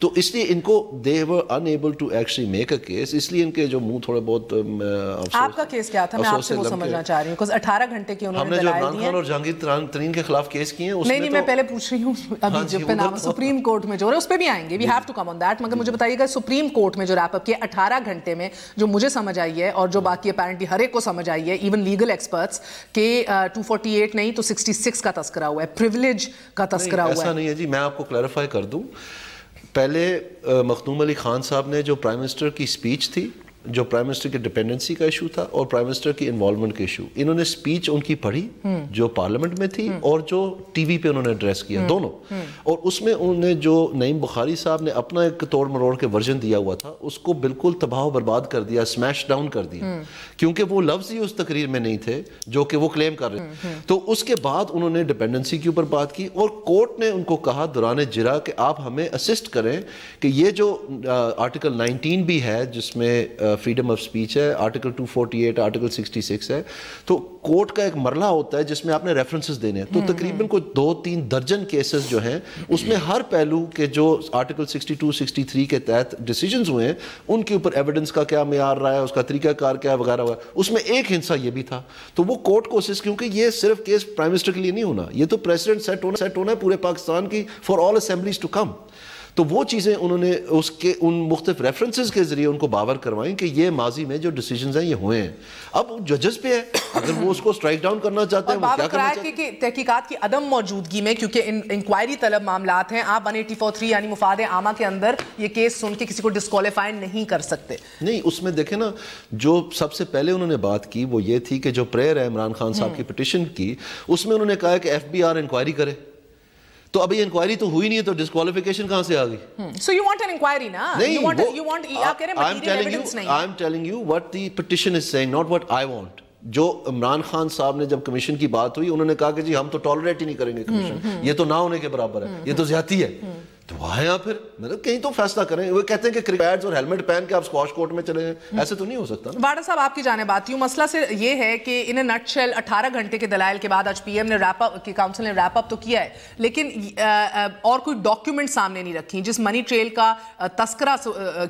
تو اس لیے ان کو they were unable to actually make a case, اس لیے ان کے جو منہ تھوڑے بہت آپ کا کیس کیا تھا؟ میں آپ سے وہ سمجھنا چاہ رہی ہوں کہ 18 گھنٹے کی انہوں نے دلائل دی ہیں. ہم نے جو عمران خان اور جہانگیر ترین کے خلاف کیس کیے ہیں نہیں میں پہلے پوچھ رہی ہوں ابھی جب پہ نام سپریم کورٹ میں جو ہے اس پہ بھی آئیں گے, we have to come on that, مگر مجھے بتائیے گا سپریم کورٹ میں جو ریپ اپ کیا 18 گھنٹے میں, جو مجھے سمجھ آئی ہے اور جو باقی اپیرنٹلی ہر ایک کو سمجھ آئی ہے ایون لیگل ایکسپرٹس کہ 248 نہیں تو 66 کا تذکرہ ہوا ہے, پریویلیج کا تذکرہ ہوا ہے. ایسا نہیں ہے جی, میں آپ کو کلیریفائی کر دوں. پہلے مخدوم علی خان صاحب نے جو پرائم منسٹر کی سپیچ تھی, جو پرائم منسٹر کی ڈپینڈنسی کا ایشو تھا اور پرائم منسٹر کی انوالومنٹ کا ایشو, انہوں نے سپیچ ان کی پڑھی جو پارلیمنٹ میں تھی اور جو ٹی وی پہ انہوں نے ایڈریس کیا, دونوں. اور اس میں انہوں نے جو نعیم بخاری صاحب نے اپنا ایک توڑ مروڑ کے ورژن دیا ہوا تھا اس کو بالکل تباہ و برباد کر دیا, سمیش ڈاؤن کر دیا, کیونکہ وہ لفظ ہی اس تقریر میں نہیں تھے جو کہ وہ کلیم کر رہے تھے. تو اس کے بعد انہوں نے ڈپینڈنسی کے اوپر بات کی اور کورٹ نے ان کو کہا دوران جرا کہ آپ ہمیں اسسٹ کریں کہ یہ جو آرٹیکل 19 بھی ہے جس میں فریڈم آف سپیچ ہے, آرٹیکل 248, آرٹیکل 66 ہے, تو کورٹ کا ایک مرحلہ ہوتا ہے جس میں آپ نے ریفرنسز دینے ہیں. تو تقریباً کوئی 2-3 درجن کیسز جو ہیں اس میں ہر پہلو کے جو آرٹیکل 62, 63 کے تحت ڈیسیجنز ہوئے ہیں ان کے اوپر ایویڈنس کا کیا معیار رہا ہے, اس کا طریقہ کار کیا ہے وغیرہ وغیرہ, اس میں ایک ہنسا یہ بھی تھا. تو وہ کورٹ کو اسسٹ, کیونکہ یہ صرف کیس پرائم منسٹر کے لیے نہیں ہونا, یہ تو پریزیڈنٹ سیٹ ہونا ہے پورے پاکستان کی for all assemblies to come. تو وہ چیزیں انہوں نے اس کے ان مختلف ریفرنسز کے ذریعے ان کو باور کروائیں کہ یہ ماضی میں جو ڈیسیجنز ہیں یہ ہوئے ہیں. اب ججز پہ ہے, اگر وہ اس کو اسٹرائک ڈاؤن کرنا چاہتے ہیں, وہ کیا کرنا چاہتے ہیں. کہ تحقیقات کی عدم موجودگی میں, کیونکہ انکوائری طلب معاملات ہیں, آپ 184(3) یعنی مفاد عامہ کے اندر یہ کیس سن کے کسی کو ڈسکوالیفائی نہیں کر سکتے. نہیں, اس میں دیکھیں نا, جو سب سے پہلے انہوں نے بات کی وہ یہ تھی کہ جو پریئر ہے عمران خان صاحب کی پٹیشن کی, اس میں انہوں نے کہا کہ FBR انکوائری کرے. تو ابھی انکوائری تو ہوئی نہیں ہے, تو ڈسکوالیفیکیشن کہاں سے آ گئی؟ So you want an inquiry نا? نہیں, آپ کہہ رہے ہیں material evidence نہیں. I'm telling you what the petition is saying, not what I want. جو عمران خان صاحب نے جب کمیشن کی بات ہوئی انہوں نے کہا کہ جی ہم تو ٹالریٹ ہی نہیں کریں گے کمیشن, یہ تو نہ ہونے کے برابر ہے, یہ تو زیادتی ہے. تو آئے آپ پھر مطلب کہیں تو فیصلہ کریں. وہ کہتے ہیں کہ کرکٹ پیڈز اور ہیلمٹ پہن کے آپ اسکواش کورٹ میں چلے جائیں, ایسے تو نہیں ہو سکتا. واڈا صاحب آپ کی جانب آتی ہوں, مسئلہ سے یہ ہے کہ انہیں نٹ شیل 18 گھنٹے کے دلائل کے بعد آج پی ایم نے ریپ اپ کی کاؤنسل نے ریپ اپ تو کیا ہے, لیکن اور کوئی ڈاکیومنٹ سامنے نہیں رکھی. جس منی ٹریل کا تذکرہ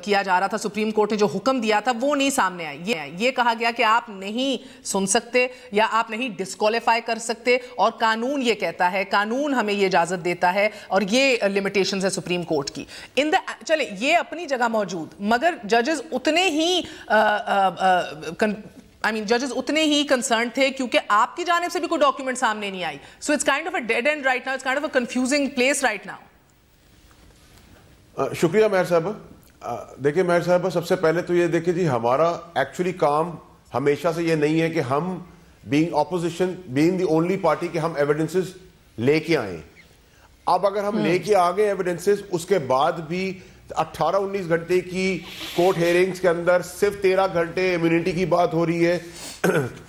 کیا جا رہا تھا, سپریم کورٹ نے جو حکم دیا تھا وہ نہیں سامنے آیا. یہ کہا گیا کہ آپ نہیں سن سکتے یا آپ نہیں ڈسکوالیفائی کر سکتے, اور قانون یہ کہتا ہے, قانون ہمیں یہ اجازت دیتا ہے, اور یہ لمیٹیشنز ہے سپریم کورٹ کی. چلے یہ اپنی جگہ موجود, مگر ججز اتنے ہی ججز اتنے ہی کنسرن تھے کیونکہ آپ کی جانب سے بھی کوئی ڈاکیومنٹ سامنے نہیں آئی. So it's kind of a dead end right now, it's kind of a confusing place right now. شکریہ مہر صاحبہ. دیکھیں مہر صاحبہ, سب سے پہلے تو یہ دیکھیں جی, ہمارا ایکچولی کام ہمیشہ سے یہ نہیں ہے کہ ہم being opposition, being the only party, کہ ہم ایویڈنسز لے کے آئیں. اب اگر ہم لے کے آگے ایویڈنسز, اس کے بعد بھی 18-19 گھنٹے کی کورٹ ہیئرنگز کے اندر صرف 13 گھنٹے امیونٹی کی بات ہو رہی ہے,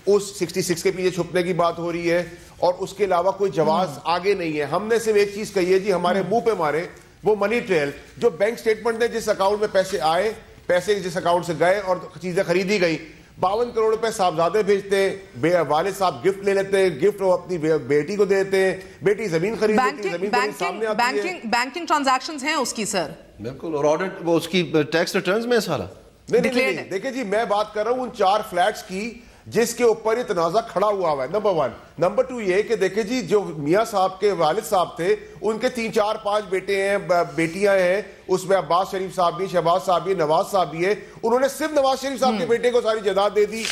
اس 66 کے پیچھے چھپنے کی بات ہو رہی ہے, اور اس کے علاوہ کوئی جواز آگے نہیں ہے. ہم نے صرف ایک چیز کہی ہے جی, ہمارے منہ پہ مارے وہ منی ٹریل, جو بینک سٹیٹمنٹ ہے, جس اکاؤنٹ میں پیسے آئے, پیسے جس اکاؤنٹ سے گئے اور چیزیں خریدی گئی. 52 کروڑ روپے صاحبزادے بھیجتے ہیں, والد صاحب گفٹ لے لیتے ہیں, گفٹ وہ اپنی بیٹی کو دیتے ہیں, بیٹی زمین خرید لیتی ہے, زمین سامنے آتی ہے. بینکنگ ٹرانزیکشنز ہیں اس کی سر, بالکل, اور آڈٹ وہ اس کی ٹیکس ریٹرنز میں سارا. نہیں, دیکھیں جی, میں بات کر رہا ہوں ان 4 فلیٹس کی جس کے اوپر یہ تنازع کھڑا ہوا ہے, نمبر 1. نمبر 2 یہ کہ دیکھیں جی, جو میاں صاحب کے والد صاحب تھے, ان کے 3, 4, 5 بیٹے ہیں, بیٹیاں ہیں, اس میں عباس شریف صاحب بھی, شہباز صاحب بھی, نواز صاحب بھی ہے. انہوں نے صرف نواز شریف صاحب کے بیٹے کو ساری جائیداد دے دی.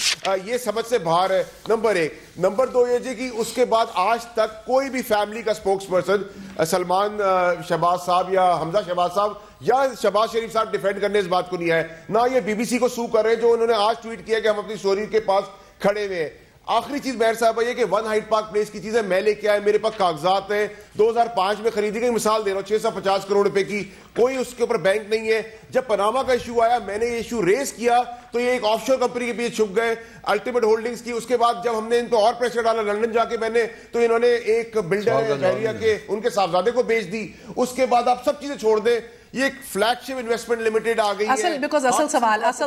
یہ سمجھ سے باہر ہے, نمبر 1. نمبر 2 یہ جی کہ اس کے بعد آج تک کوئی بھی فیملی کا اسپوکس پرسن سلمان شہباز صاحب یا حمزہ شہباز صاحب یا شہباز شریف صاحب ڈیفینڈ کرنے اس بات کو نہیں آئے, نہ یہ BBC کو سو کر رہے ہیں جو انہوں نے آج ٹویٹ کیا کہ ہم اپنی اسٹوری کے پاس کھڑے ہوئے ہیں. آخری چیز مہر صاحب یہ کہ 1 ہائیڈ پارک پلیس کی چیزیں میں لے کے آئے, میرے پاس کاغذات ہیں, 2005 میں خریدی گئی, مثال دے رہا ہوں, 650 کروڑ روپے کی, کوئی اس کے اوپر بینک نہیں ہے. جب پاناما کا ایشو آیا, میں نے یہ ایشو ریز کیا تو یہ ایک آف شور کمپنی کے پیچھے چھپ گئے, الٹیمیٹ ہولڈنگز کی. اس کے بعد جب ہم نے ان پہ اور پریشر ڈالا لنڈن جا کے میں نے, تو انہوں نے ایک بلڈر بحریہ کے ان کے صاحبزادے کو بیچ دی. اس کے بعد آپ سب چیزیں چھوڑ دیں, یہ ایک فلیگ شپ انویسٹمنٹ لمیٹڈ آ گئی ہے. اصل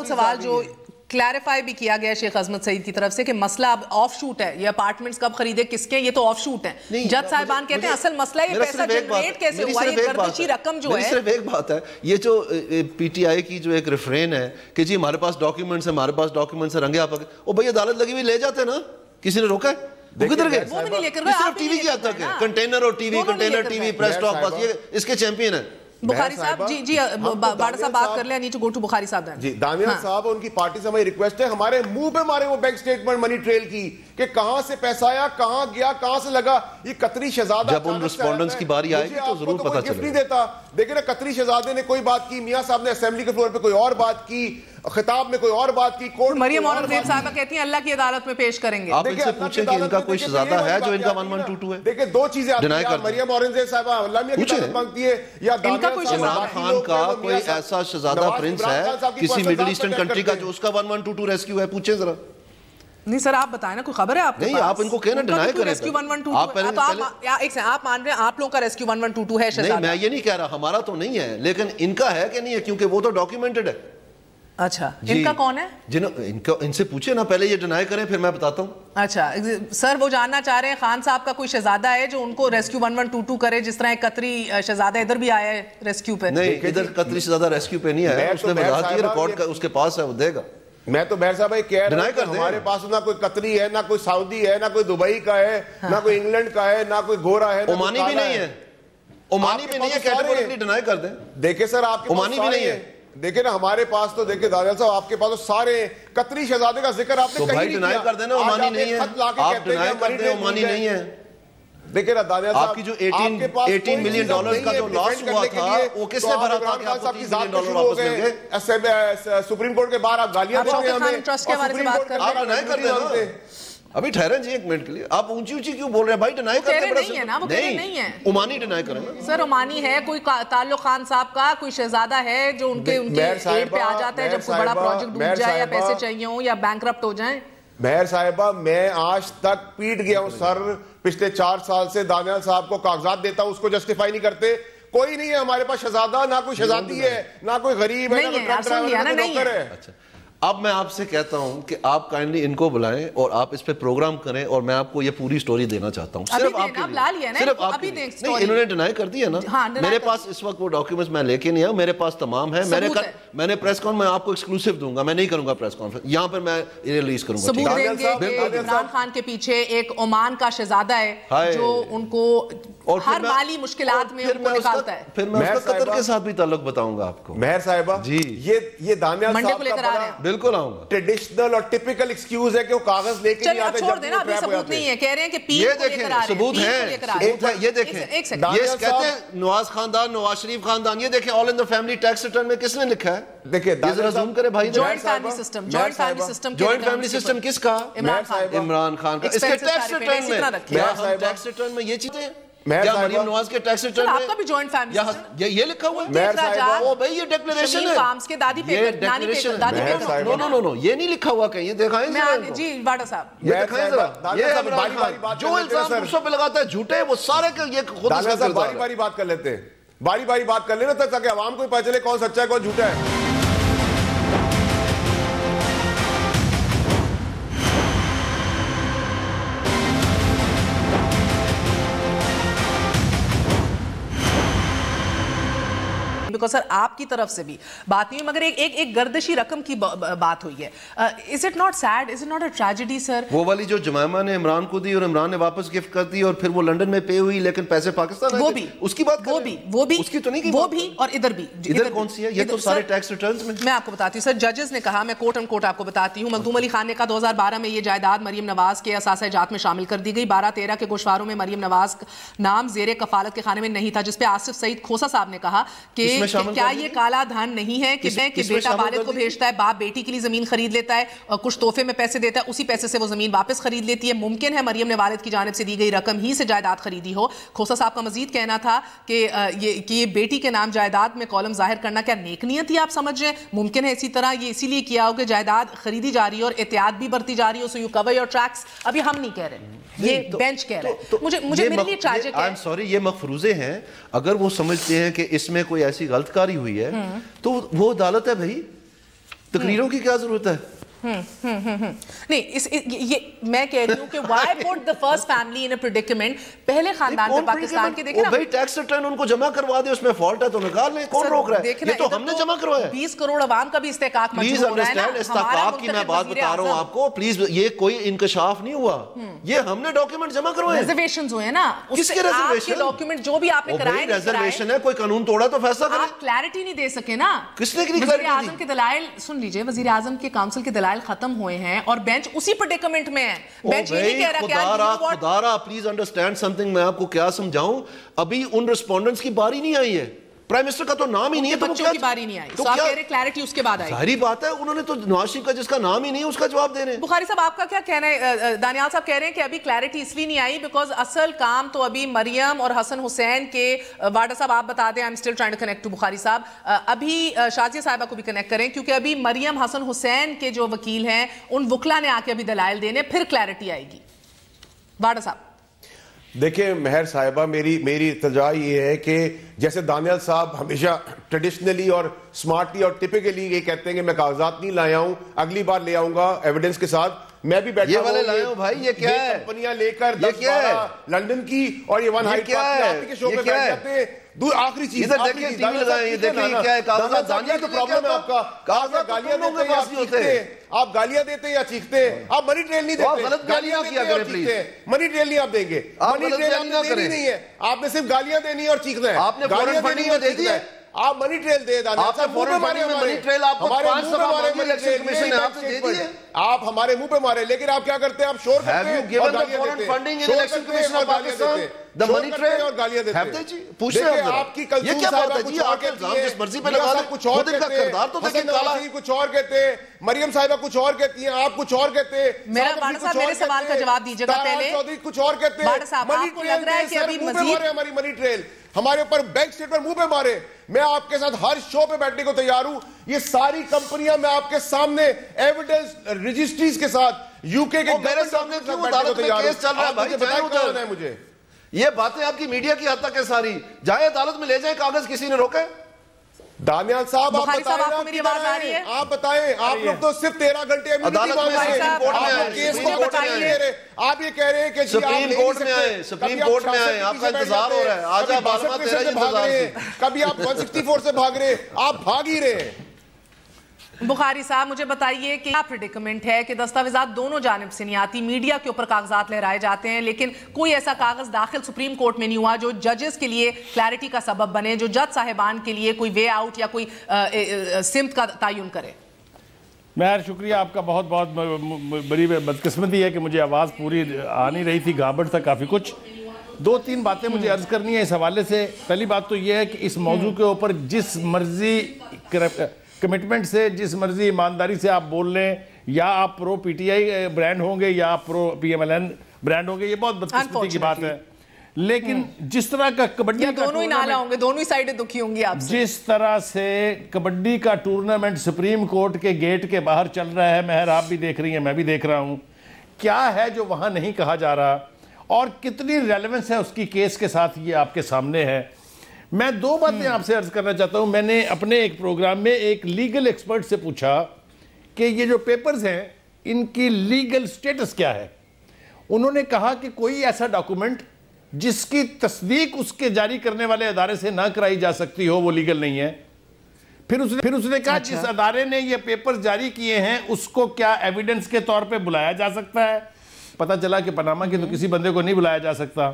سوال جو کلیریفائی بھی کیا گیا شیخ عظمت سعید کی طرف سے کہ مسئلہ اب آف شوٹ ہے. یہ اپارٹمنٹس کب خریدے کس کے, یہ تو آف شوٹ ہیں. جج صاحبان کہتے ہیں اصل مسئلہ یہ پیسہ جنریٹ کیسے ہوا, یہ گردشی رقم جو ہے. صرف ایک بات ہے, یہ جو پی ٹی آئی کی جو ایک ریفرین ہے کہ جی ہمارے پاس ڈاکیومنٹس ہیں, ہمارے پاس ڈاکیومنٹس ہیں, رنگے آپ او بھائی عدالت لگی ہوئی لے جاتے نا, کسی نے روکا ہے؟ وہ کدھر گئے؟ وہ بھی نہیں لے کر گئے. صرف ٹی وی کی حد تک ہے, کنٹینر اور T V, container T V, press talk, بس یہ اس کے چیمپئن ہیں. بخاری صاحب جی باڑا صاحب بات کر لیں. نیچے گو ٹو بخاری صاحب. جی دانیال صاحب, ان کی پارٹی سے ہماری ریکویسٹ ہے, ہمارے منہ پہ مارے وہ بینک سٹیٹمنٹ منی ٹریل کی کہ کہاں سے پیسہ آیا, کہاں گیا, کہاں سے لگا. یہ قطری شہزادہ جب ان رسپونڈنٹس کی باری آئے گی تو ضرور پتہ چلے گا. نہیں دیتا. دیکھیں نا, قطری شہزادے نے کوئی بات کی, میاں صاحب نے اسمبلی کے فلور پہ کوئی اور بات کی, خطاب میں کوئی اور بات کی, کورٹ مریم اورنگزیب صاحبہ کہتی ہیں اللہ کی عدالت میں پیش کریں گے. آپ ان سے پوچھیں کہ ان کا کوئی شہزادہ ہے جو ان کا 1122 ہے. دیکھیں دو چیزیں آتی ہیں, مریم اورنگزیب صاحبہ اللہ میاں کی عدالت مانگتی ہے, یا عمران خان کا کوئی ایسا شہزادہ پرنس ہے کسی مڈل ایسٹرن کنٹری کا جو اس کا 1122 ریسکیو ہے, پوچھیں ذرا. نہیں سر, آپ بتائیں نا, کوئی خبر ہے آپ کے پاس؟ نہیں, آپ ان کو کہنا ڈینائی کریں. ریسکیو 1122 آپ مان رہے ہیں آپ لوگوں کا ریسکیو 1122 ہے شہزادہ؟ نہیں, میں یہ نہیں کہہ رہا, ہمارا تو نہیں ہے, لیکن ان کا ہے کہ نہیں ہے, کیونکہ وہ تو ڈاکیومنٹڈ ہے. اچھا, ان کا کون ہے؟ ان سے پوچھیں نا, پہلے یہ ڈینائی کریں پھر میں بتاتا ہوں. اچھا سر, وہ جاننا چاہ رہے ہیں خان صاحب کا کوئی شہزادہ ہے جو ان کو ریسکیو 1122 کرے, جس طرح ایک قطری شہزادہ ادھر بھی آیا ہے ریسکیو پہ؟ نہیں, ادھر قطری شہزادہ ریسکیو پہ نہیں آیا, اس نے وضاحت کی ریکارڈ اس کے پاس ہے, وہ دے گا. میں تو بہر صاحب کہہ رہا ہوں کہ ہمارے پاس نہ کوئی قطری ہے, نہ کوئی سعودی ہے, نہ کوئی دبئی کا ہے, نہ کوئی انگلینڈ کا ہے, نہ کوئی گورا ہے, عمانی بھی نہیں ہے. عمانی بھی نہیں ہے, کیٹیگوریکلی ڈینائی کر دیں. دیکھیں سر, آپ کے عمانی بھی نہیں ہے. دیکھیں نا, ہمارے پاس تو دیکھیں دانیال صاحب, آپ کے پاس تو سارے قطری شہزادے کا ذکر آپ نے کہیں نہیں کیا. تو بھائی ڈینائی کر دینا, عمانی نہیں ہے. آپ ڈینائی کر دیں, عمانی نہیں ہے. دیکھیں نا دانیال صاحب, آپ کی جو 18 ملین ڈالرز کا جو لاس ہوا تھا وہ کس نے بھرا تھا کہ آپ کو 30 ملین ڈالر واپس مل گئے؟ سپریم کورٹ کے باہر آپ گالیاں دے رہے ہیں ہمیں, آپ ڈینائی کر دیں. ابھی ٹھہریں جی ایک منٹ کے لیے, آپ اونچی اونچی کیوں بول رہے ہیں بھائی؟ ڈینائی کر دیں. نہیں ہے, عمانی ڈینائی کریں نا سر. عمانی ہے, کوئی تعلق خان صاحب کا کوئی شہزادہ ہے جو ان کے ایڈ پہ آ جاتا ہے جب کوئی بڑا پروجیکٹ ڈوب جائے یا پیسے چاہیے ہوں یا بینکرپٹ ہو جائیں؟ مہر صاحبہ, میں آج تک پیٹ گیا ہوں سر, پچھلے 4 سال سے دانیال صاحب کو کاغذات دیتا ہوں, اس کو جسٹیفائی نہیں کرتے. کوئی نہیں ہے ہمارے پاس شہزادہ, نہ کوئی شہزادی ہے, نہ کوئی غریب ہے, نہ کوئی ٹرک ڈرائیور ہے, نہ کوئی نوکر ہے. اب میں آپ سے کہتا ہوں کہ آپ کائنڈلی ان کو بلائیں اور آپ اس پہ پروگرام کریں, اور میں آپ کو یہ پوری سٹوری دینا چاہتا ہوں. صرف آپ کے لیے, صرف آپ کے لیے. نہیں, انہوں نے ڈینائی کر دیا نا. میرے پاس اس وقت وہ ڈاکیومنٹس میں لے کے نہیں آیا, میرے پاس تمام ہے. میں نے پریس کانفرنس میں آپ کو ایکسکلوسیو دوں گا, میں نہیں کروں گا پریس کانفرنس یہاں پر, میں ریلیز کروں گا. ثبوت دیں گے کہ عمران خان کے پیچھے ایک عمان کا شہزادہ ہے جو ان کو ہر مالی مشکلات میں ان کو نکالتا ہے. پھر میں اس کا قطر کے ساتھ بھی تعلق بتاؤں گا آپ کو. مہر صاحبہ جی, یہ دانیال صاحب کا بڑا بالکل آؤں گا. ٹریڈیشنل اور ٹپیکل ایکسکیوز ہے کہ وہ کاغذ لے کے نہیں آتے. چھوڑ دینا, ابھی ثبوت نہیں ہے, کہہ رہے ہیں کہ پیر کو لے کر آ رہے ہیں. ثبوت ہے, یہ دیکھیں, یہ کہتے ہیں نواز خاندان, نواز شریف خاندان, یہ دیکھیں آل ان دا فیملی ٹیکس ریٹرن میں کس نے لکھا ہے؟ دیکھیں یہ ذرا زوم کرے بھائی. Joint family system, joint family system کس کا؟ عمران خان کا. اس کے ٹیکس ریٹرن میں, کیا ہم ٹیکس ریٹرن میں یہ چیزیں ہیں؟ کیا مریم نواز کے ٹیکس ریٹرن میں آپ کا بھی جوائنٹ فیملی سسٹم یہ لکھا ہوا ہے؟ وہ بھائی یہ ڈیکلریشن ہے, فارمز کے دادی پہ نانی پہ دادی پہ. نو یہ نہیں لکھا ہوا کہیں, یہ دکھائیں جی باڑا صاحب, یہ دکھائیں ذرا. یہ عمران خان جو الزام دوسروں پہ لگاتا ہے جھوٹے, وہ سارے کے یہ خود اس کا کردار ہے. باری باری بات کر لیتے ہیں, باری باری بات کر لینا تاکہ عوام کو پتہ چلے کون سچا ہے کون جھوٹا ہے. بیکاز سر آپ کی طرف سے بھی بات نہیں, مگر ایک گردشی رقم کی بات ہوئی ہے. Is it not sad, is it not a tragedy sir? وہ والی جو جمائمہ نے عمران کو دی اور عمران نے واپس گفٹ کر دی اور پھر وہ لنڈن میں پے ہوئی لیکن پیسے پاکستان آئے, وہ بھی اس کی بات وہ بھی اس کی تو نہیں کی, وہ بھی اور ادھر بھی. ادھر کون سی ہے؟ یہ تو سارے ٹیکس ریٹرنز میں آپ کو بتاتی ہوں سر. ججز نے کہا, میں کوٹ ان کوٹ آپ کو بتاتی ہوں, مخدوم علی خان نے کہا 2012 میں یہ جائیداد مریم نواز کے اثاثہ جات میں شامل کر دی گئی. 12-13 کے گوشواروں میں مریم نواز نام زیر کفالت کے خانے میں نہیں تھا, جس پہ آصف سعید کھوسا صاحب نے کہا کہ کیا یہ کالا دھن نہیں ہے کہ بیٹا والد کو بھیجتا ہے, باپ بیٹی کے لیے زمین خرید لیتا ہے, کچھ تحفے میں پیسے دیتا ہے, اسی پیسے سے وہ زمین واپس خرید لیتی ہے. ممکن ہے مریم نے والد کی جانب سے دی گئی رقم ہی سے جائیداد خریدی ہو. کھوسا صاحب کا مزید کہنا تھا کہ یہ بیٹی کے نام جائیداد میں کالم ظاہر کرنا کیا نیک نیت ہی آپ سمجھ رہے ہیں؟ ممکن ہے اسی طرح یہ اسی لیے کیا ہو کہ جائیداد خریدی جا رہی ہے اور احتیاط بھی برتی جا رہی ہو, so you cover your tracks. ابھی ہم نہیں کہہ رہے, یہ بینچ کہہ رہا ہے. مجھے میرے لیے ٹریجک ہے. سوری, یہ مفروضے ہیں. اگر وہ سمجھتے ہیں کہ اس میں کوئی ایسی غلط کاری ہوئی ہے تو وہ عدالت ہے بھائی, تقریروں کی کیا ضرورت ہے؟ نہیں یہ میں کہہ رہی ہوں کہ why put the first family in a predicament. پہلے خاندان میں پاکستان کے دیکھیں نا بھائی ٹیکس ریٹرن ان کو جمع کروا دے, اس میں فالٹ ہے تو نکال لیں, کون روک رہا ہے؟ یہ تو ہم نے جمع کروایا ہے. 20 کروڑ عوام کا بھی استحقاق پلیز انڈرسٹینڈ, استحقاق کی میں بات بتا رہا ہوں آپ کو, پلیز یہ کوئی انکشاف نہیں ہوا, یہ ہم نے ڈاکیومنٹ جمع کروائے. ریزرویشنز ہوئے نا, کس کے ریزرویشن؟ ڈاکیومنٹ جو بھی آپ نے کرائے ریزرویشن ہے, کوئی قانون توڑا تو فیصلہ کریں. آپ کلیئرٹی نہیں دے سکے نا. کس نے وزیر اعظم کے دلائل سن لیجئے, وزیر اعظم کے کاؤنسل کے دلائل ختم ہوئے ہیں اور بینچ اسی پریڈیکمنٹ میں ہے. بینچ یہ نہیں کہہ رہا کہ خدارا پلیز انڈرسٹینڈ سمتھنگ, میں آپ کو کیا سمجھاؤں, ابھی ان رسپونڈنٹس کی باری نہیں آئی ہے, پرائم منسٹر کا تو نام ہی نہیں ہے, تو بچوں کی باری نہیں آئی, تو آپ کہہ رہے کلیئرٹی اس کے بعد آئی. ظاہری بات ہے, انہوں نے تو نواز شریف کا جس کا نام ہی نہیں ہے اس کا جواب دے رہے ہیں. بخاری صاحب آپ کا کیا کہنا ہے؟ دانیال صاحب کہہ رہے ہیں کہ ابھی کلیئرٹی اس لیے نہیں آئی بیکاز اصل کام تو ابھی مریم اور حسن حسین کے. واڈا صاحب آپ بتا دیں, I am still trying to connect to Bukhari صاحب. ابھی شازیہ صاحبہ کو بھی کنیکٹ کریں کیونکہ ابھی مریم حسن حسین کے جو وکیل ہیں ان وکلا نے آ کے ابھی دلائل دینے, پھر کلیئرٹی آئے گی. واڈا صاحب دیکھیں مہر صاحبہ, میری التجا یہ ہے کہ جیسے دانیال صاحب ہمیشہ ٹریڈیشنلی اور سمارٹلی اور ٹپیکلی یہ کہتے ہیں کہ میں کاغذات نہیں لایا ہوں, اگلی بار لے آؤں گا ایویڈنس کے ساتھ. میں بھی بیٹھا یہ والے لائے ہوں بھائی, یہ کیا ہے؟ کمپنیاں لے کر 10-12 لنڈن کی اور یہ ون ہائٹ پارک کے شو پہ بیٹھ جاتے ہیں. آخری چیز ادھر دیکھیں, ٹی وی لگائیں, یہ دیکھیں یہ کیا ہے, کاغذات دانیال تو پرابلم ہے آپ کا. کاغذات گالیاں دیتے ہیں, آپ چیختے ہیں, آپ گالیاں دیتے ہیں یا چیختے ہیں, آپ منی ٹریل نہیں دیتے. غلط گالیاں کیا کریں پلیز, منی ٹریل نہیں آپ دیں گے, منی ٹریل آپ نے دینی نہیں ہے, آپ نے صرف گالیاں دینی اور چیخنا ہے. آپ نے فورن فنڈنگ میں دے دی ہے, آپ منی ٹریل دے دانا, آپ نے فورن فنڈنگ میں منی ٹریل آپ کو 5 سفا مانگی الیکشن کمیشن نے آپ سے دے دی ہے, آپ ہمارے منہ پہ مارے, لیکن آپ کیا کرتے ہیں, آپ شور کرتے ہیں اور گالیاں دیتے ہیں. Funding in election commission of Pakistan the money trail اور گالیاں دیتے ہیں. جی پوچھیں آپ کی یہ کیا بات ہے جی, آپ کے الزام جس مرضی پہ لگا دیں, خود ان کا کردار تو دیکھیں کالا ہے. کچھ اور کہتے ہیں, مریم صاحبہ کچھ اور کہتی ہیں, آپ کچھ اور کہتے ہیں. میرا واڈا صاحب میرے سوال کا جواب دیجیے گا پہلے. چودھری کچھ اور کہتے ہیں. واڈا صاحب آپ کو لگ رہا ہے کہ ابھی مزید ہماری منی ٹریل ہمارے اوپر بینک اسٹیٹمنٹ منہ پہ مارے. میں آپ کے ساتھ ہر شو پہ بیٹھنے کو تیار ہوں. یہ ساری کمپنیاں میں آپ کے سامنے ایویڈنس رجسٹریز کے ساتھ یو کے میرے سامنے کیوں عدالت میں کیس چل رہا ہے بھائی, جائیں ادھر. مجھے یہ باتیں آپ کی میڈیا کی حد تک ہے ساری, جائیں عدالت میں لے جائیں, کاغذ کسی نے روکے؟ دانیال صاحب آپ بخاری صاحب آپ کو بتائیں, میری آواز آ رہی ہے؟ آپ بتائیں, آپ لوگ تو صرف 13 گھنٹے عدالت میں سپریم کورٹ میں آئے, سپریم کورٹ میں آئے, آپ یہ کہہ رہے ہیں کہ سپریم کورٹ میں آئے, سپریم کورٹ میں آئے, آپ کا انتظار ہو رہا ہے, آج آپ آرما تیرا انتظار سے, کبھی آپ 164 سے بھاگ رہے, آپ بھاگ ہی رہے ہیں. بخاری صاحب مجھے بتائیے کہ کیا پریڈیکمنٹ ہے کہ دستاویزات دونوں جانب سے نہیں آتی, میڈیا کے اوپر کاغذات لہرائے جاتے ہیں لیکن کوئی ایسا کاغذ داخل سپریم کورٹ میں نہیں ہوا جو ججز کے لیے کلیئرٹی کا سبب بنے, جو جج صاحبان کے لیے کوئی وے آؤٹ یا کوئی سمت کا تعین کرے. مہر شکریہ آپ کا, بہت بہت بڑی بدقسمتی ہے کہ مجھے آواز پوری آ نہیں رہی تھی, گھابٹ تھا کافی کچھ. 2-3 باتیں مجھے عرض کرنی ہے اس حوالے سے. پہلی بات تو یہ ہے کہ اس موضوع کے اوپر جس مرضی کمٹمنٹ سے, جس مرضی ایمانداری سے آپ بول لیں, یا آپ pro P T I brand ہوں گے یا آپ pro P M L N brand ہوں گے, یہ بہت بدقسمتی کی بات ہے. لیکن جس طرح کا کبڈی کا دونوں ہی نالا ہوں گے, دونوں ہی سائڈیں دکھی ہوں گی آپ سے, جس طرح سے کبڈی کا ٹورنامنٹ سپریم کورٹ کے گیٹ کے باہر چل رہا ہے, مہر آپ بھی دیکھ رہی ہیں, میں بھی دیکھ رہا ہوں, کیا ہے جو وہاں نہیں کہا جا رہا اور کتنی ریلیونس ہے اس کی کیس کے ساتھ, یہ آپ کے سامنے ہے. میں 2 باتیں آپ سے عرض کرنا چاہتا ہوں. میں نے اپنے ایک پروگرام میں ایک لیگل ایکسپرٹ سے پوچھا کہ یہ جو پیپرز ہیں ان کی لیگل سٹیٹس کیا ہے. انہوں نے کہا کہ کوئی ایسا ڈاکومنٹ جس کی تصدیق اس کے جاری کرنے والے ادارے سے نہ کرائی جا سکتی ہو وہ لیگل نہیں ہے. پھر اس نے کہا جس ادارے نے یہ پیپر جاری کیے ہیں اس کو کیا ایویڈنس کے طور پہ بلایا جا سکتا ہے. پتہ چلا کہ پاناما کے تو کسی بندے کو نہیں بلایا جا سکتا.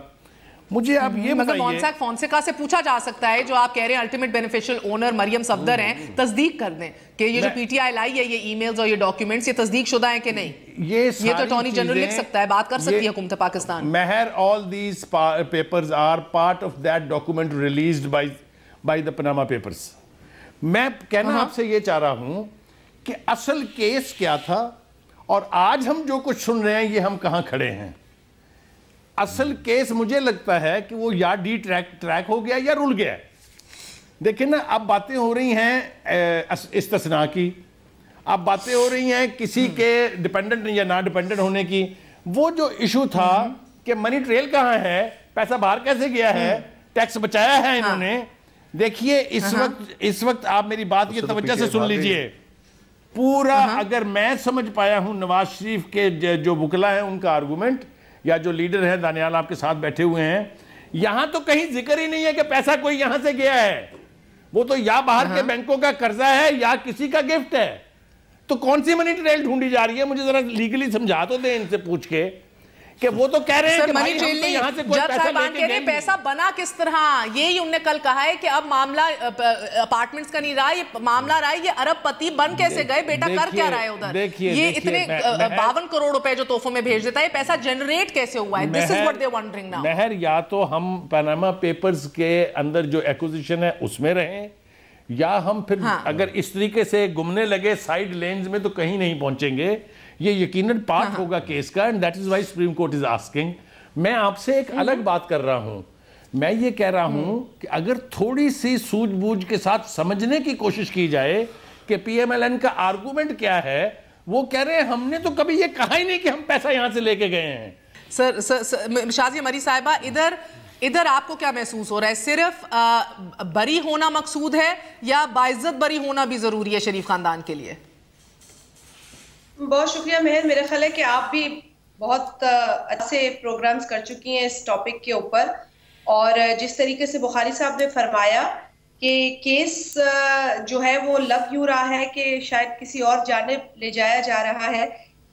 مجھے آپ یہ مگر مونسیک فونسیکا سے پوچھا جا سکتا ہے, جو آپ کہہ رہے ہیں الٹیمیٹ بینیفیشل اونر مریم صفدر ہیں, تصدیق کر دیں کہ یہ جو پی ٹی آئی لائی ہے یہ ای میلز اور یہ ڈاکیومنٹس یہ تصدیق شدہ ہیں کہ نہیں. یہ تو اٹارنی جنرل لکھ سکتا ہے, بات کر سکتی ہے حکومت پاکستان. مہر all these papers are part of that document released by the Panama Papers. میں کہنا آپ سے یہ چاہ رہا ہوں کہ اصل کیس کیا تھا اور آج ہم جو کچھ سن رہے ہیں یہ ہم کہاں کھڑے ہیں. اصل کیس مجھے لگتا ہے کہ وہ یا ڈی ٹریک ہو گیا یا رول گیا ہے. دیکھیں نا, اب باتیں ہو رہی ہیں استثناء کی, اب باتیں ہو رہی ہیں کسی کے ڈیپینڈنٹ یا نہ ڈیپینڈنٹ ہونے کی. وہ جو ایشو تھا کہ منی ٹریل کہاں ہے, پیسہ باہر کیسے گیا ہے, ٹیکس بچایا ہے انہوں نے. دیکھیے اس وقت آپ میری بات کی توجہ سے سن لیجئے. پورا اگر میں سمجھ پایا ہوں نواز شریف کے جو وکلا ہیں ان کا آرگومنٹ یا جو لیڈر ہیں دانیال آپ کے ساتھ بیٹھے ہوئے ہیں, یہاں تو کہیں ذکر ہی نہیں ہے کہ پیسہ کوئی یہاں سے گیا ہے. وہ تو یا باہر کے بینکوں کا قرضہ ہے یا کسی کا گفٹ ہے. تو کون سی منی ٹریل ڈھونڈی جا رہی ہے؟ مجھے ذرا لیگلی سمجھا تو دیں ان سے پوچھ کے کہ وہ تو کہہ رہے ہیں کہ منی ٹریل نہیں, جج صاحبان کہہ رہے ہیں پیسہ بنا کس طرح. یہی انہوں نے کل کہا ہے کہ اب معاملہ اپارٹمنٹس کا نہیں رہا, یہ معاملہ رہا ہے یہ ارب پتی بن کیسے گئے, بیٹا کر کیا رہا ہے ادھر, یہ اتنے 52 کروڑ روپے جو تحفوں میں بھیج دیتا ہے, یہ پیسہ جنریٹ کیسے ہوا ہے. This is what they're wondering now. مہر, یا تو ہم پاناما پیپرز کے اندر جو ایکوزیشن ہے اس میں رہیں, یا ہم پھر اگر اس طریقے سے گمنے لگے سائیڈ لینز میں تو کہیں نہیں پہنچیں گے. یہ یقیناً پارٹ ہوگا کیس کا, and that is why Supreme Court is asking. میں آپ سے ایک الگ بات کر رہا ہوں. میں یہ کہہ رہا ہوں کہ اگر تھوڑی سی سوجھ بوجھ کے ساتھ سمجھنے کی کوشش کی جائے کہ پی ایم ایل این کا آرگومنٹ کیا ہے, وہ کہہ رہے ہیں ہم نے تو کبھی یہ کہا ہی نہیں کہ ہم پیسہ یہاں سے لے کے گئے ہیں. سر شازیہ مری صاحبہ, ادھر آپ کو کیا محسوس ہو رہا ہے؟ صرف بری ہونا مقصود ہے یا باعزت بری ہونا بھی ضروری ہے شریف خاندان کے لیے؟ بہت شکریہ مہر. میرا خیال ہے کہ آپ بھی بہت اچھے پروگرامز کر چکی ہیں اس ٹاپک کے اوپر, اور جس طریقے سے بخاری صاحب نے فرمایا کہ کیس جو ہے وہ لگ یوں رہا ہے کہ شاید کسی اور جانب لے جایا جا رہا ہے.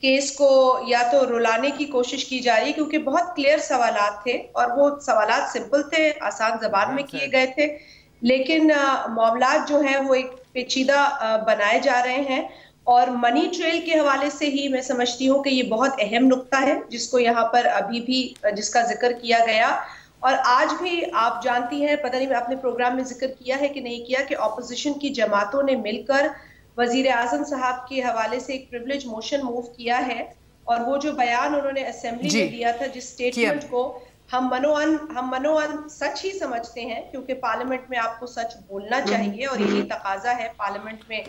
کیس کو یا تو رلانے کی کوشش کی جا رہی ہے کیونکہ بہت کلیئر سوالات تھے, اور وہ سوالات سمپل تھے, آسان زبان میں کیے گئے تھے, لیکن معاملات جو ہیں وہ ایک پیچیدہ بنائے جا رہے ہیں. اور منی ٹریل کے حوالے سے ہی میں سمجھتی ہوں کہ یہ بہت اہم نقطہ ہے جس کو یہاں پر ابھی بھی جس کا ذکر کیا گیا. اور آج بھی آپ جانتی ہیں, پتہ نہیں آپ نے پروگرام میں ذکر کیا ہے کہ نہیں کیا, کہ اپوزیشن کی جماعتوں نے مل کر وزیر اعظم صاحب کے حوالے سے ایک پریویلیج موشن موو کیا ہے, اور وہ جو بیان انہوں نے اسمبلی میں دیا تھا, جس سٹیٹمنٹ کو ہم منوان سچ ہی سمجھتے ہیں, کیونکہ پارلیمنٹ میں آپ کو سچ بولنا چاہیے اور یہی تقاضا ہے پارلیمنٹ میں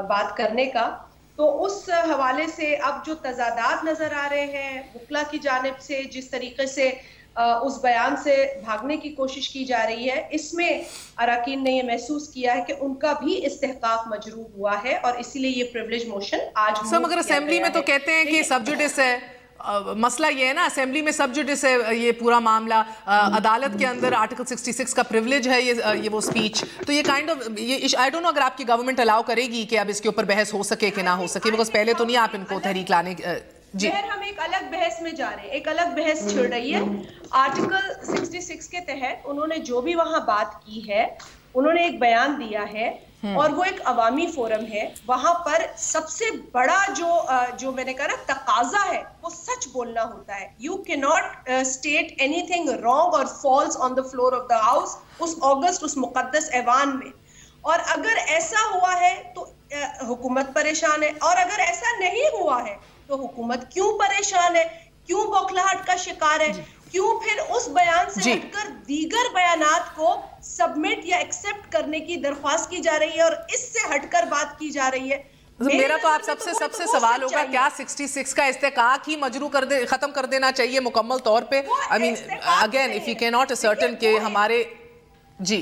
بات کرنے کا. تو اس حوالے سے اب جو تضادات نظر آ رہے ہیں وکلا کی جانب سے, جس طریقے سے اس بیان سے بھاگنے کی کوشش کی جا رہی ہے, اس میں اراکین نے یہ محسوس کیا ہے کہ ان کا بھی استحقاق مجروح ہوا ہے, اور اسی لیے یہ پریویلیج موشن آج سر مگر اسمبلی میں تو کہتے ہیں کہ سب جوڈس ہے. مسئلہ یہ ہے نا, اسمبلی میں سب جوڈس ہے یہ پورا معاملہ, عدالت کے اندر آرٹیکل 66 کا پریویلیج ہے یہ وہ سپیچ. تو یہ کائنڈ آف یہ آئی ڈونٹ نو اگر آپ کی گورنمنٹ الاؤ کرے گی کہ اب اس کے اوپر بحث ہو سکے کہ نہ ہو سکے, بکاز پہلے تو نہیں آپ ان کو تحریک لانے. جی ہم ایک الگ بحث میں جا رہے ہیں, ایک الگ بحث چھڑ رہی ہے. آرٹیکل 66 کے تحت انہوں نے جو بھی وہاں بات کی ہے, انہوں نے ایک بیان دیا ہے, اور وہ ایک عوامی فورم ہے. وہاں پر سب سے بڑا جو میں نے کہا نا تقاضا ہے وہ سچ بولنا ہوتا ہے. You can not state anything wrong اور false on the floor of the house اس مقدس ایوان میں. اور اگر ایسا ہوا ہے تو حکومت پریشان ہے, اور اگر ایسا نہیں ہوا ہے تو حکومت کیوں پریشان ہے, کیوں بوکھلاہٹ کا شکار ہے, کیوں پھر اس بیان سے ہٹ کر دیگر بیانات کو سبمٹ یا ایکسپٹ کرنے کی درخواست کی جا رہی ہے, اور اس سے ہٹ کر بات کی جا رہی ہے. میرا تو آپ سب سے سوال ہوگا, کیا 66 کا استحقاق ہی مجروح ختم کر دینا چاہیے مکمل طور پہ؟ I mean again if you cannot ascertain کہ ہمارے جی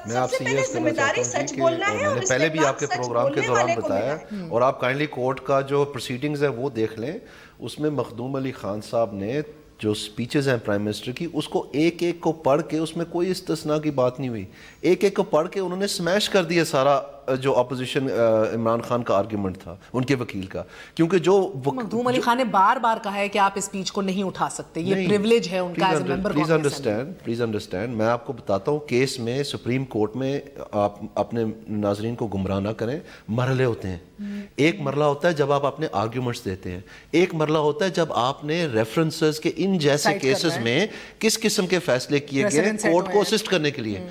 میں آپ سے یہ کہنا چاہتا ہوں کہ میں نے پہلے بھی آپ کے پروگرام کے دوران بتایا, اور آپ کائنڈلی کورٹ کا جو پروسیڈنگز ہے وہ دیکھ لیں. اس میں مخدوم علی خان صاحب نے جو سپیچز ہیں پرائم منسٹر کی, اس کو ایک ایک کو پڑھ کے, اس میں کوئی استثناء کی بات نہیں ہوئی, ایک ایک کو پڑھ کے انہوں نے سمیش کر دیا سارا جو اپوزیشن عمران خان کا آرگیومنٹ تھا ان کے وکیل کا. کیونکہ جو مخدوم علی خان نے بار بار کہا ہے کہ آپ اس سپیچ کو نہیں اٹھا سکتے, یہ پریویلیج ہے ان کا as a member. Please understand, میں آپ کو بتاتا ہوں کیس میں سپریم کورٹ میں آپ اپنے ناظرین کو گمراہ نہ کریں. مرحلے ہوتے ہیں, ایک مرحلہ ہوتا ہے جب آپ اپنے آرگیومنٹس دیتے ہیں, ایک مرحلہ ہوتا ہے جب آپ نے ریفرنسز کے ان جیسے کیسز میں کس قسم کے فیصلے کیے گئے کورٹ کو اسسٹ کرنے کے لیے.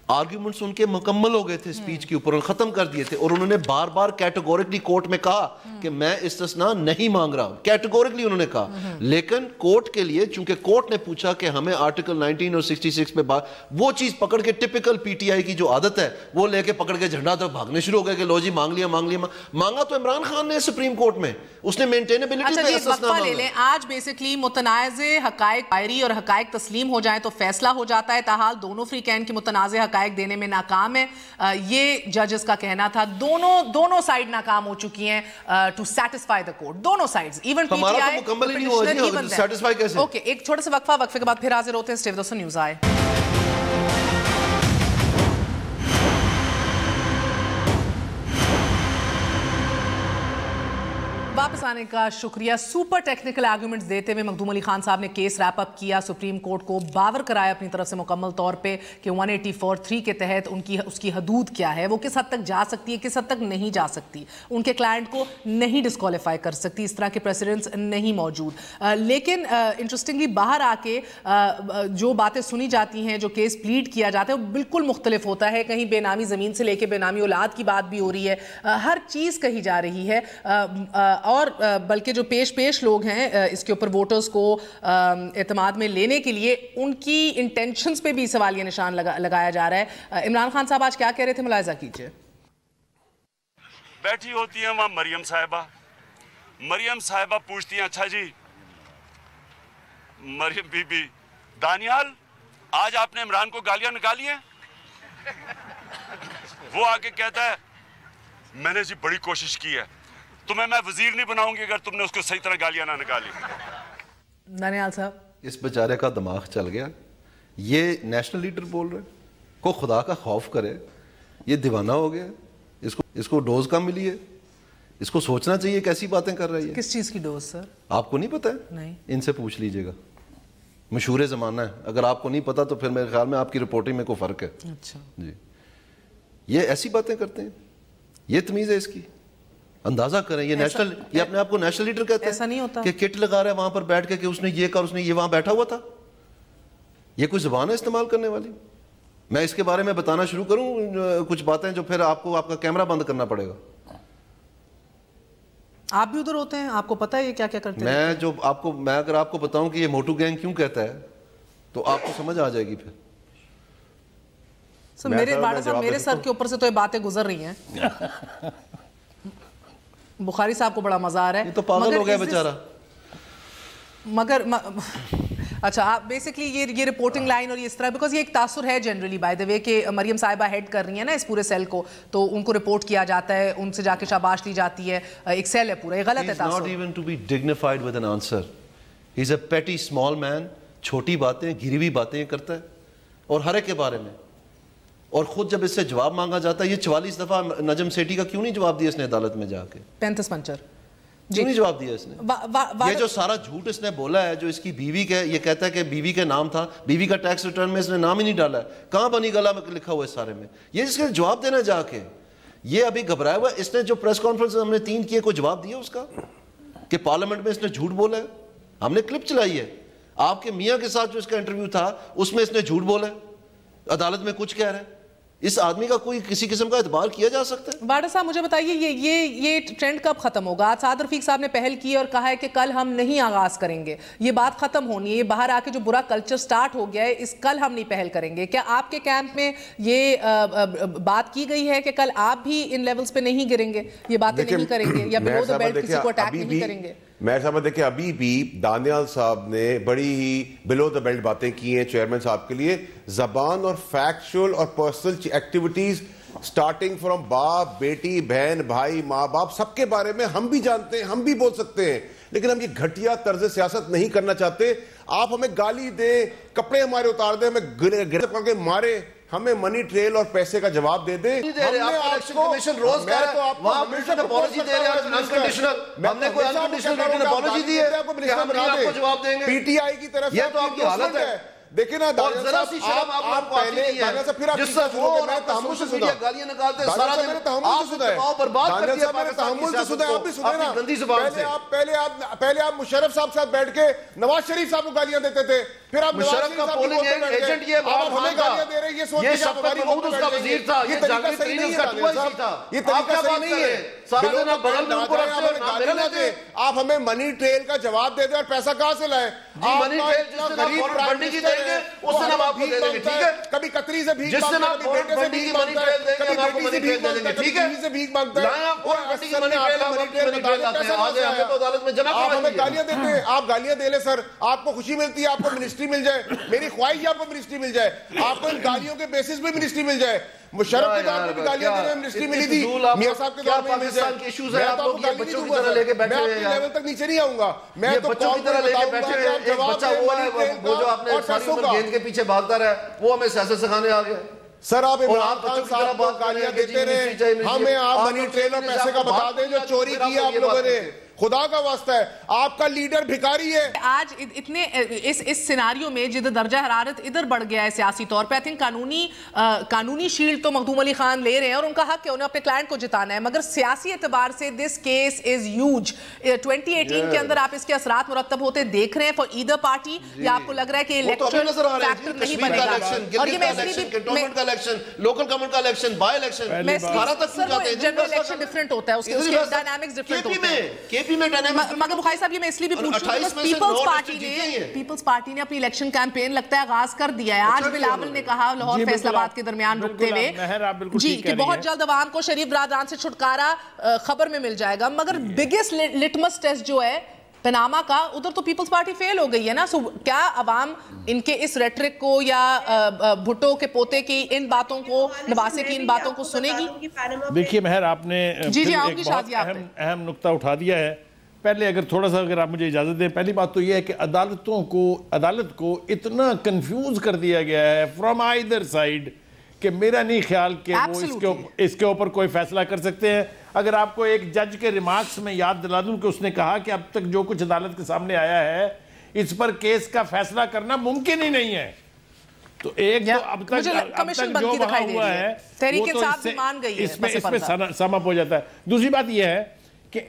آرگیومنٹس ان کے مکمل ہو گئے تھے سپیچ کے اوپر, ختم کر دیے تھے, اور انہوں نے بار بار کیٹیگورکلی کورٹ میں کہا کہ میں استثناء نہیں مانگ رہا ہوں, کیٹیگورکلی انہوں نے کہا. لیکن کورٹ کے لیے چونکہ کورٹ نے پوچھا کہ ہمیں آرٹیکل 19 اور 66 پہ وہ چیز پکڑ کے ٹپیکل پی ٹی آئی کی جو عادت ہے وہ لے کے پکڑ کے جھنڈا تو بھاگنے شروع ہو گئے کہ لو جی مانگ لیا. مانگا تو عمران خان نے سپریم کورٹ میں, اس نے مینٹینیبلٹی پہ استثناء مانگا. لے لیں, آج بیسکلی متنازع حقائق دائری اور حقائق تسلیم ہو جائیں تو فیصلہ ہو جاتا ہے. تاحال دونوں فریقین کے متنازع حقائق دینے میں ناکام ہے. یہ ججز کا کہنا تھا. دونوں سائڈ ناکام ہو چکی ہیں ٹو سیٹسفائی دا کورٹ. دونوں sides, even P T I مکمل ہی نہیں ہوا جی, سیٹسفائی کیسے؟ اوکے, ایک چھوٹا سا وقفے کے بعد پھر حاضر ہوتے ہیں. اسٹے ود اس, نیوز آئے. واپس آنے کا شکریہ. سپر ٹیکنیکل آرگومنٹس دیتے ہوئے مخدوم علی خان صاحب نے کیس ریپ اپ کیا. سپریم کورٹ کو باور کرایا اپنی طرف سے مکمل طور پہ کہ 184(3) کے تحت اس کی حدود کیا ہے, وہ کس حد تک جا سکتی ہے, کس حد تک نہیں جا سکتی. ان کے کلائنٹ کو نہیں ڈسکوالیفائی کر سکتی, اس طرح کے پریسیڈنٹس نہیں موجود. لیکن انٹرسٹنگلی باہر آ کے جو باتیں سنی جاتی ہیں, جو کیس پلیڈ کیا جاتا ہے, وہ بالکل مختلف ہوتا ہے. کہیں بے نامی زمین سے لے کے بے نامی اولاد کی بات بھی ہو رہی ہے, ہر چیز کہی جا رہی ہے. اور بلکہ جو پیش لوگ ہیں اس کے اوپر ووٹرز کو اعتماد میں لینے کے لیے, ان کی انٹینشنز پہ بھی سوالیہ نشان لگایا جا رہا ہے. عمران خان صاحب آج کیا کہہ رہے تھے, ملاحظہ کیجئے. بیٹھی ہوتی ہیں وہاں مریم صاحبہ پوچھتی ہیں, اچھا جی مریم بی بی, دانیال آج آپ نے عمران کو گالیاں نکالی ہیں؟ وہ آگے کہتا ہے میں نے جی بڑی کوشش کی ہے, تمہیں میں وزیر نہیں بناؤں گی اگر تم نے اس کو صحیح طرح گالیاں نہ نکالی. دانیال صاحب, اس بیچارے کا دماغ چل گیا. یہ نیشنل لیڈر بول رہے, کو خدا کا خوف کرے, یہ دیوانہ ہو گیا. اس کو ڈوز کم ملی ہے, اس کو سوچنا چاہیے کیسی باتیں کر رہی ہے. کس چیز کی ڈوز سر؟ آپ کو نہیں پتا ہے؟ نہیں. ان سے پوچھ لیجئے گا, مشہور زمانہ ہے. اگر آپ کو نہیں پتا تو پھر میرے خیال میں آپ کی رپورٹنگ میں کوئی فرق ہے. اچھا جی, یہ ایسی باتیں کرتے ہیں, یہ تمیز ہے اس کی. اندازہ کریں, یہ نیشنل, یہ اپنے آپ کو نیشنل لیڈر کہتے ہیں. ایسا نہیں ہوتا کہ کٹ لگا رہا ہے وہاں پر بیٹھ کے کہ اس نے یہ کہا, اس نے یہ وہاں بیٹھا ہوا تھا. یہ کوئی زبان ہے استعمال کرنے والی؟ میں اس کے بارے میں بتانا شروع کروں کچھ باتیں جو پھر آپ کو آپ کا کیمرہ بند کرنا پڑے گا. آپ بھی ادھر ہوتے ہیں, آپ کو پتا ہے یہ کیا کیا کرتے ہیں. میں اگر آپ کو بتاؤں کہ یہ موٹو گینگ کیوں کہتا ہے تو آپ کو سمجھ آ جائے گی. پھر میرے سر کے اوپر سے تو یہ باتیں گزر رہی ہیں. بخاری صاحب کو بڑا مزہ آ رہا ہے. یہ تو پاگل ہو گیا بیچارہ. مگر اچھا, آپ بیسکلی یہ رپورٹنگ لائن اور اس طرح, بیکاز یہ ایک تاثر ہے جنرلی بائی دا وے کہ مریم صاحبہ ہیڈ کر رہی ہیں نا اس پورے سیل کو, تو ان کو رپورٹ کیا جاتا ہے, ان سے جا کے شاباش لی جاتی ہے. ایک سیل ہے پورا, یہ غلط ہے تاثر. He is not even to be dignified with an answer. He is a petty small man. چھوٹی باتیں, گری ہوئی باتیں کرتا ہے اور ہر ایک کے بارے میں. اور خود جب اس سے جواب مانگا جاتا ہے, یہ 44 دفعہ نجم سیٹھی کا کیوں نہیں جواب دیا اس نے عدالت میں جا کے؟ 35 پنچر کیوں نہیں جواب دیا اس نے؟ یہ جو سارا جھوٹ اس نے بولا ہے, جو اس کی بیوی کے, یہ کہتا ہے کہ بیوی کے نام تھا, بیوی کا ٹیکس ریٹرن میں اس نے نام ہی نہیں ڈالا ہے. کہاں بنی گلا میں لکھا ہوا ہے سارے میں؟ یہ اس کے جواب دینا جا کے, یہ ابھی گھبرایا ہوا ہے. اس نے جو پریس کانفرنس ہم نے 3 کیے, کوئی جواب دیا اس کا کہ پارلیمنٹ میں اس نے جھوٹ بولا ہے؟ ہم نے کلپ چلائی ہے. آپ کے میاں کے ساتھ جو اس کا انٹرویو تھا اس میں اس نے جھوٹ بولا ہے, عدالت میں کچھ کہہ رہا ہے. اس آدمی کا کوئی کسی قسم کا اعتبار کیا جا سکتا ہے؟ باڈا صاحب مجھے بتائیے یہ ٹرینڈ کب ختم ہوگا؟ آج سعد رفیق صاحب نے پہل کی اور کہا ہے کہ کل ہم نہیں آغاز کریں گے. یہ بات ختم ہونی ہے. یہ باہر آ کے جو برا کلچر سٹارٹ ہو گیا ہے, اس کل ہم نہیں پہل کریں گے. کیا آپ کے کیمپ میں یہ بات کی گئی ہے کہ کل آپ بھی ان لیولز پہ نہیں گریں گے, یہ باتیں نہیں کریں گے, یا بلو دا بیلٹ کسی کو اٹیک نہیں کریں گے؟ میں صاحب دیکھیں, ابھی بھی دانیال صاحب نے بڑی ہی بلو دا بیلٹ باتیں کی ہیں چیئرمین صاحب کے لیے. زبان اور فیکچول اور پرسنل ایکٹیویٹیز سٹارٹنگ فرام باپ, بیٹی, بہن, بھائی, ماں باپ, سب کے بارے میں ہم بھی جانتے ہیں, ہم بھی بول سکتے ہیں. لیکن ہم یہ گھٹیا طرز سیاست نہیں کرنا چاہتے. آپ ہمیں گالی دیں, کپڑے ہمارے اتار دیں, ہمیں گرے پکڑ کے مارے, ہمیں منی ٹریل اور پیسے کا جواب دے دیں. ہم نے الیکشن کمیشن روز کہہ رہا ہے, وہاں ہمیشہ اپالوجی دے رہے ہیں انکنڈیشنل. ہم نے کوئی انکنڈیشنل لیڈر نے اپالوجی دی ہے کہ ہم نہیں آپ کو جواب دیں گے. پی ٹی آئی کی طرف یہ تو آپ کی حالت ہے. دیکھیں نا, اور ذرا سی شرم آپ کو آتی نہیں ہے. جس سے وہ اور آپ سوشل میڈیا گالیاں نکالتے ہیں سارا دن, آپ تمام برباد کر دیا پاکستان کی سیاست کو اپنی گندی زبان سے. پہلے آپ مشرف صاحب ساتھ بیٹھ کے نواز شریف صاحب کو گالیاں دیتے تھے, پھر آپ مشرف کا پولنگ ایجنٹ یہ ہمیں گالیاں دے رہے ہیں, یہ شفقت محمود اس کا وزیر تھا, یہ جہانگیر ترین اس کا 2IC تھا. یہ طریقہ صحیح نہیں ہے. سارا دن آپ بغل میں ان کو رکھتے ہیں، گالی نہ دیں. آپ ہمیں منی ٹریل کا جواب دے دیں اور پیسہ کہاں سے لائیں؟ منی ٹریل جس دن آپ فورن فنڈنگ کی دیں گے اس دن ہم آپ کو دے دیں گے، ٹھیک ہے؟ کبھی قطری سے بھیک جس دن مانگتا آپ ہے، فورن کبھی بیٹے سے فنڈنگ کی بھیک منی مانگتا ہے، ٹریل دیں گے کبھی ہم آپ کو بیٹی سے منی بھیک ٹریل دے دیں مانگتا گے، ہے، ٹھیک ہے؟ کبھی سے بھیک مانگتا ہے. لائیں آپ فورن فنڈنگ کی منی ٹریل آپ منی ٹریل نکال لاتے ہیں، آج ہمیں تو عدالت میں جمع آپ کروائی ہمیں ہے. گالیاں دیتے ہیں، آپ گالیاں دے لیں سر. آپ کو خوشی ملتی ہے آپ کو منسٹری مل جائے، میری خواہش ہے آپ کو منسٹری مل جائے، آپ کو ان گالیوں کے بیسس پہ منسٹری مل جائے. مشرف کے دور میں بھی گالیاں دینے میں منسٹری ملی تھی، میاں صاحب کے دور میں مل جائے. میں تو آپ کو گالی نہیں دوں گا سر، میں آپ کی لیول تک نیچے نہیں آؤں گا. میں تو بچوں کی طرح لے کے بیٹھے ہیں. ایک بچہ ہوا ہے وہ جو آپ نے ساری عمر گیند کے پیچھے بھاگتا رہا ہے، وہ ہمیں سیاست سکھانے آ گیا. سر آپ عمران خان صاحب کو گالیاں دیتے رہے، ہمیں آپ منی ٹریل اور پیسے کا بتا دیں جو چوری کی آپ لوگوں نے. خدا کا واسطہ ہے، آپ کا لیڈر بھکاری ہے. آج اتنے اس سیناریو میں جدھر درجہ حرارت ادھر بڑھ گیا ہے سیاسی طور پہ، قانونی شیلڈ تو مخدوم علی خان لے رہے ہیں اور ان کا حق ہے انہیں اپنے کلائنٹ کو جتانا ہے، مگر سیاسی اعتبار سے دس کیس از ہیوج. 2018 کے اندر آپ اس کے اثرات مرتب ہوتے دیکھ رہے ہیں فار ایدر پارٹی، یا آپ کو لگ رہا ہے کہ الیکٹرل فیکٹر نہیں بنے گا؟ اور یہ کنٹونمنٹ کا الیکشن، لوکل گورنمنٹ کا election, by election, general election different ہوتا ہے، اس کے ڈائنامکس ڈیفرنٹ ہوتے ہیں. مگر بخاری صاحب یہ میں اس لیے بھی پوچھ رہا ہوں، پیپلز پارٹی نے اپنی الیکشن کیمپین لگتا ہے آغاز کر دیا ہے. آج بلاول نے کہا لاہور فیصل آباد کے درمیان رکتے ہوئے جی کہ بہت جلد عوام کو شریف برادران سے چھٹکارا خبر میں مل جائے گا، مگر بگیسٹ لٹمس ٹیسٹ جو ہے پناما کا، ادھر تو پیپلز پارٹی فیل ہو گئی ہے نا. سو کیا عوام ان کے اس ریٹرک کو یا بھٹو کے پوتے کی ان باتوں کو، نواسے کی ان باتوں کو سنے گی؟ دیکھیے مہر، آپ نے ایک بہت اہم نقطہ اٹھا دیا ہے. پہلے اگر آپ مجھے اجازت دیں، پہلی بات تو یہ ہے کہ عدالت کو اتنا کنفیوز کر دیا گیا ہے فرام آئیدر سائیڈ کہ میرا نہیں خیال کہ وہ اس کے اوپر کوئی فیصلہ کر سکتے ہیں. اگر آپ کو ایک جج کے ریمارکس میں یاد دلا دوں کہ اس نے کہا کہ اب تک جو کچھ عدالت کے سامنے آیا ہے اس پر کیس کا فیصلہ کرنا ممکن ہی نہیں ہے. تو ایک تو اب تک جو وہاں ہوا ہے تحریک انصاف بھی مان گئی ہے، اس میں سم اپ ہو جاتا ہے. دوسری بات یہ ہے کہ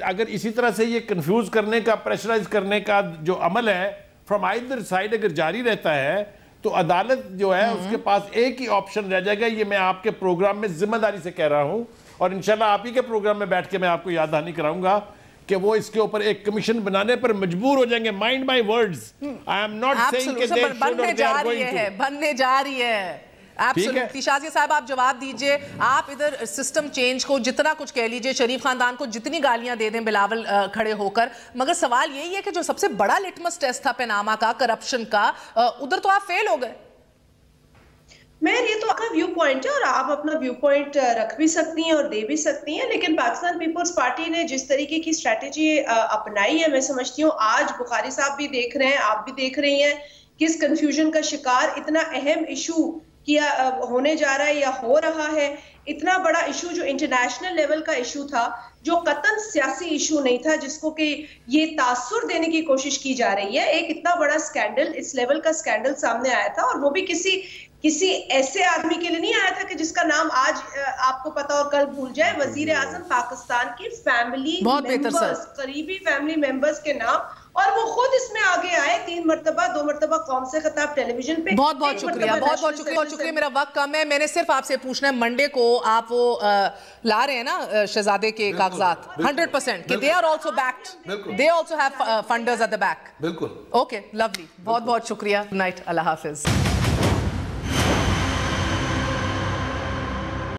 اگر اسی طرح سے یہ کنفیوز کرنے کا، پریشرائز کرنے کا جو عمل ہے فرام آئیدر سائیڈ اگر جاری رہتا ہے تو عدالت جو ہے اس کے پاس ایک ہی آپشن رہ جائے گا. یہ میں آپ کے پروگرام میں ذمہ داری سے کہہ رہا ہوں اور انشاءاللہ آپ ہی کے پروگرام میں بیٹھ کے میں آپ کو یاد دہانی کراؤں گا کہ وہ اس کے اوپر ایک کمیشن بنانے پر مجبور ہو جائیں گے. Mind my words, I am not saying کہ دے شوڈ اور دے آر گوئنگ ٹو. بننے جا رہی ہے. ایبسولوٹلی. شازیہ صاحب آپ جواب دیجئے. آپ ادھر سسٹم چینج کو جتنا کچھ کہہ لیجئے، شریف خاندان کو جتنی گالیاں دے دیں بلاول کھڑے ہو کر، مگر سوال یہی ہے کہ جو سب سے بڑا لٹمس ٹیسٹ تھا پیناما کا، کرپشن کا، ادھر تو آپ فیل ہو گئے. یہ تو آپ کا ویو پوائنٹ ہے اور آپ اپنا ویو پوائنٹ رکھ بھی سکتی ہیں اور دے بھی سکتی ہیں، لیکن پاکستان پیپلز پارٹی نے جس طریقے کی اسٹریٹجی اپنائی ہے، میں سمجھتی ہوں آج بخاری صاحب بھی دیکھ رہے ہیں، آپ بھی دیکھ رہی ہیں کہ اس کنفیوژن کا شکار اتنا اہم ایشو کیا ہونے جا رہا ہے یا ہو رہا ہے. اتنا بڑا ایشو جو انٹرنیشنل لیول کا ایشو تھا، جو قطعاً سیاسی ایشو نہیں تھا، جس کو کہ یہ تاثر دینے کی کوشش کی جا رہی ہے. ایک اتنا بڑا سکینڈل، اس لیول کا سکینڈل سامنے آیا تھا، اور وہ بھی کسی ایسے آدمی کے لیے نہیں آیا تھا کہ جس کا نام آج آپ کو پتا اور کل بھول جائے. وزیر اعظم پاکستان کی فیملی ممبرز، قریبی فیملی ممبرز کے نام، اور وہ خود اس میں آگے آئے. 3 مرتبہ 2 مرتبہ قوم سے خطاب ٹیلی ویژن پہ. بہت شکریہ، بہت شکریہ. میرا وقت کم ہے. میں نے صرف آپ سے پوچھنا ہے، منڈے کو آپ وہ لا رہے ہیں نا شہزادے کے کاغذات 100% کہ they are also backed, they also have funders at the back. بالکل. Okay, lovely. بہت شکریہ. Good night. اللہ حافظ.